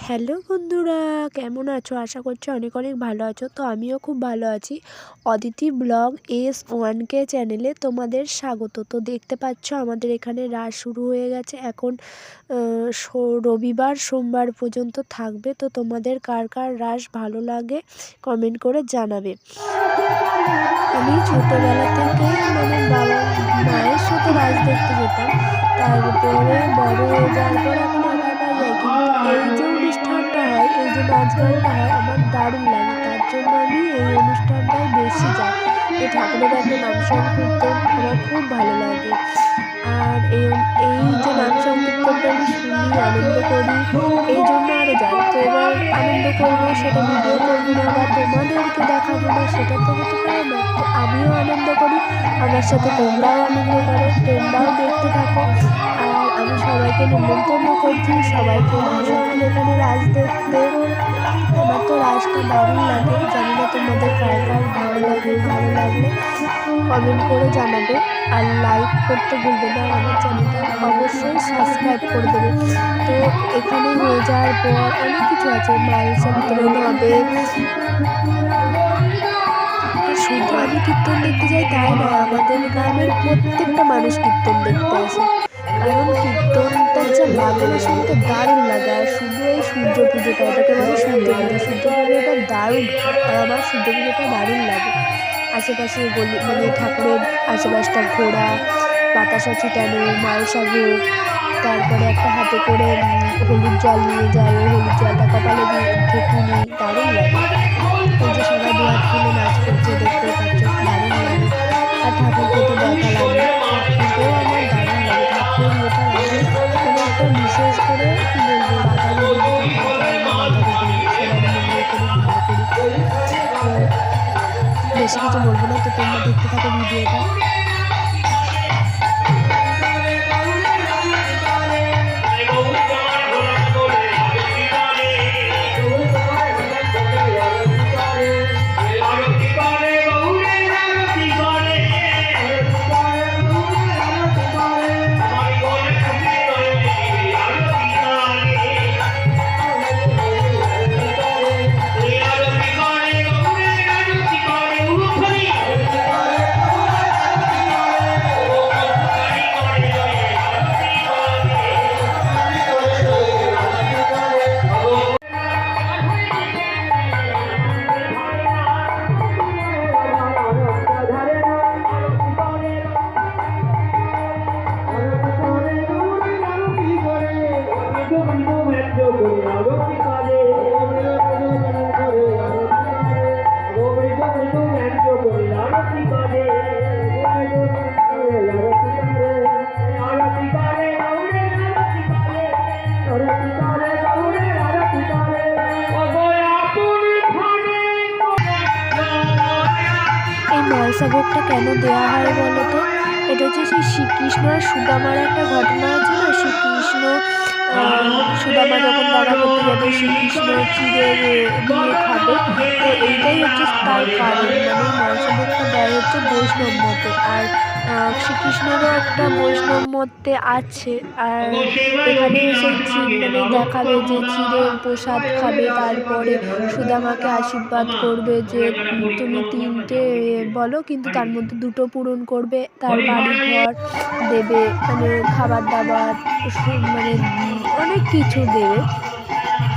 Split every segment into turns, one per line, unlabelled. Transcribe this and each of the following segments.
Hello বন্ধুরা, কেমন আছো? আশা করছি অনেক অনেক ভালো আছো। তো আমিও খুব ভালো আছি। অদিতি ব্লগ S1K চ্যানেলে তোমাদের স্বাগত। তো দেখতে পাচ্ছ আমাদের এখানে রাস শুরু হয়ে গেছে। এখন রবিবার সোমবার পর্যন্ত থাকবে। তো তোমাদের কার কার রাস ভালো লাগে কমেন্ট করে জানাবে। আমি ছোটোবেলা থেকে বাবা মায়ের সাথে রাস দেখতে যেতাম। তারপরে বড় হয়ে যাওয়ার পর এখন একা একা যাই, কিন্তু এই যে অনুষ্ঠানটা হয়, এই যে নাচ গানটা হয়, আমার দারুণ লাগে। তার জন্য আমি এই অনুষ্ঠানটায় বেশি যাই। এই ঠাকুরের একটা নাম সংকীর্তন আমার খুব ভালো লাগে। আর এই যে নাম সংকীর্তনটা আমি শুনি, আনন্দ করি, এই জন্য আরও যাই। তো এবার আনন্দ করবো, সেটা ভিডিও করবো না বা তোমাদেরকে দেখাবো না, সেটা তো হতে পারে না। তো আমিও আনন্দ করি, আমার সাথে তোমরাও আনন্দ করো, তোমরাও দেখতে থাকো। আর আমি সবাইকে নিমন্ত্রণ করছি, সবাইকে আসো এখানে রাস দেখতে। আমার তো রাসটা দারুণ লাগে। জানি না তোমাদের কার কার ভালো লাগে। ভালো লাগলে কমেন্ট করে জানাবে, আর লাইক করতে ভুলবে না। আর আমার চ্যানেলটা অবশ্যই সাবস্ক্রাইব করে দেবে। তো এখানে হয়ে যাওয়ার পর অনেক কিছু আছে, মালসা বিতরণ হবে। আর শুধু আমি কীর্তন দেখতে যাই তাই নয়, আমাদের গ্রামের প্রত্যেকটা মানুষ কীর্তন দেখতে আসে। কারণ কীর্তনটা যা লাগে না, শুনতে দারুণ লাগে। আর শুধু এই সূর্য পুজোটা, এটাকে বলে সূর্য পুজো। সূর্য পুজোটা দারুণ, আর আমার সূর্য পুজোটা দারুণ লাগে। আশেপাশে গলি ঠাকুরের আশেপাশটা ঘোরা, বাতাসা ছিটানো, মালসা ভোগ, তারপরে একটা হাতে করে হলুদ জল নিয়ে যায়, ওই হলুদ জলটা কপালে দিয়ে ঠেকিয়ে নিই, দারুণ লাগে। এই যে সবাই দু হাত তুলে নাচ করছে, দেখতেই পাচ্ছ, দারুণ লাগে। আর ঠাকুরকে তো দেখালাম, ঠাকুরকেও আমার দারুণ লাগে। ঠাকুর যেটা লাগে কোনো একটা বিশেষ করে কী বলবো, রাধা গোবিন্দ ঠাকুর, রাধা গোবিন্দ সবাই মঙ্গল করি, ভালো করি। তো বেশি কিছু বলবো না, তো তোমরা দেখতে থাকো ভিডিওটা। মালসা ভোগটা কেন দেওয়া হয় বলো তো? এটা হচ্ছে সেই শ্রীকৃষ্ণ আর সুদামার একটা ঘটনা আছে না। সুদামা যখন দেখা করতে যাবে, শ্রীকৃষ্ণ চিড়ে দিয়ে খাবে। তো এইটাই হচ্ছে তার কারণ। মালসা ভোগটা দেয় হচ্ছে বৈষ্ণব মতে। আর শ্রীকৃষ্ণেরও একটা বৈষ্ণব মতে আছে। আর এখানে সেই দেখাবে যে চিড়ের প্রসাদ খাবে, তারপরে সুদামাকে আশীর্বাদ করবে যে তুমি তিনটে বলো, কিন্তু তার মধ্যে দুটো পূরণ করবে। তার বাড়ি ঘর দেবে, খাবার দাবার, অনেক কিছু দেবে।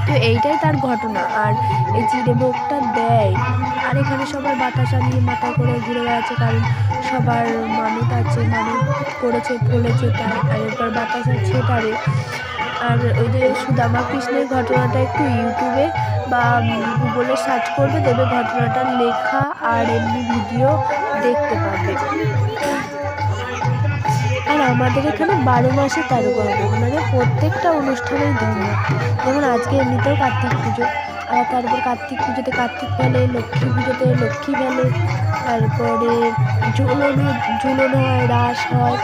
তো এইটাই তার ঘটনা। আর এই চিড়ে ভোগটা দেয়। আর এখানে সবার বাতাসা নিয়ে মাথায় করে ঘুরে বেড়াচ্ছে, কারণ সবার মানত আছে, মানত করেছে ফলেছে তাই। আর এরপর বাতাসা ছেটাবে। আর ওই যে সুদামা কৃষ্ণের ঘটনাটা একটু ইউটিউবে বা গুগলে সার্চ করবে, দেবে ঘটনাটা লেখা, আর এমনি ভিডিও দেখতে পাবে। আর আমাদের এখানে 12 মাসে 13 পার্বণ, প্রত্যেকটা অনুষ্ঠানেই ধর্ম। যেমন আজকে এমনিতেও কার্তিক পুজো, আর তারপর কার্তিক পুজোতে কার্তিক ফেলে, লক্ষ্মী পুজোতে লক্ষ্মী ফেলে, তারপরে ঝুলন হয়, রাস হয়,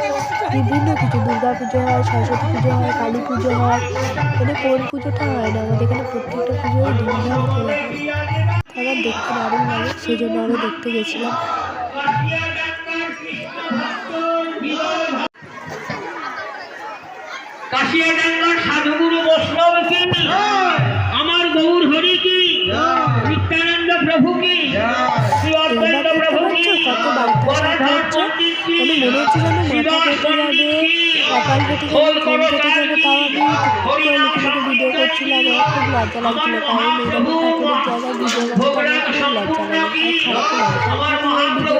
বিভিন্ন কিছু, দুর্গা পুজো হয়, সরস্বতী পুজো হয়, কালী পুজো হয়। কোন পুজোটা হয় না, আমাদের এখানে প্রত্যেকটা পুজোই ধুমধাম করে হয়। আমার দেখতে দারুণ লাগে, সেই জন্য আরও দেখতে গেছিলাম।
কাশিয়াডাঙ্গার সাধুগুরু বৈষ্ণব কি
মনে হচ্ছে যেন মাথা ফেটে যাবে, কপাল ফেটে যাবে, ঘুম ফেটে যাবে, তাও আমি লুকিয়ে লুকিয়ে ভিডিও করছিলাম। আমার খুব লজ্জা লাগছিলো, কারণ এইরকম ঠাকুরের জায়গায় ভিডিও বানাতে আমার খুব লজ্জা লাগে আর খারাপও লাগে, কারণ এই ভিডিও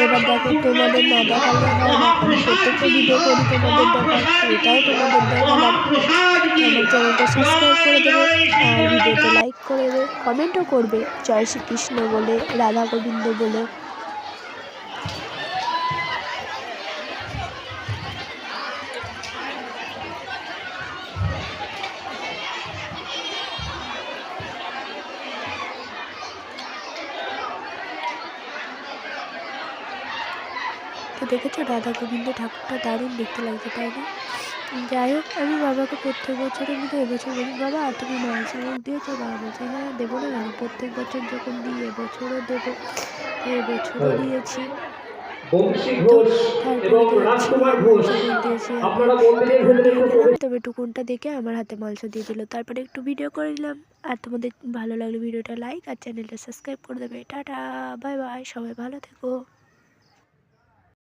এবার দেখো তোমাদের না দেখালে হয় না, আমি প্রত্যেকটা ভিডিও করি তোমাদের দেখার, এটাও তোমাদের দেখালাম। আমার চ্যানেলটা সাবস্ক্রাইব করে দেবে আর ভিডিওতে লাইক করে দেবে, কমেন্টও করবে জয় শ্রীকৃষ্ণ বলে, রাধা গোবিন্দ বলে। তো দেখেছো রাধা গোবিন্দ ঠাকুরটা দারুণ দেখতে লাগছে, তাই না? যাই হোক, আমি বাবাকে প্রত্যেক বছরের মধ্যে এবছর বলি, বাবা তুমি মাল শামুক দিয়েছো? বাবা বলছে হ্যাঁ দেবো না কেন, প্রত্যেক বছর যখন দিই এবছরও দেবো, এবছরও দিয়েছি। তবে টুকুনটা দেখে আমার হাতে মাংস দিয়ে দিল, তারপরে একটু ভিডিও করে নিলাম। আর তোমাদের ভালো লাগলে ভিডিওটা লাইক আর চ্যানেলটা সাবস্ক্রাইব করে দেবে। টাটা, বাই বাই, সবাই ভালো থেকো।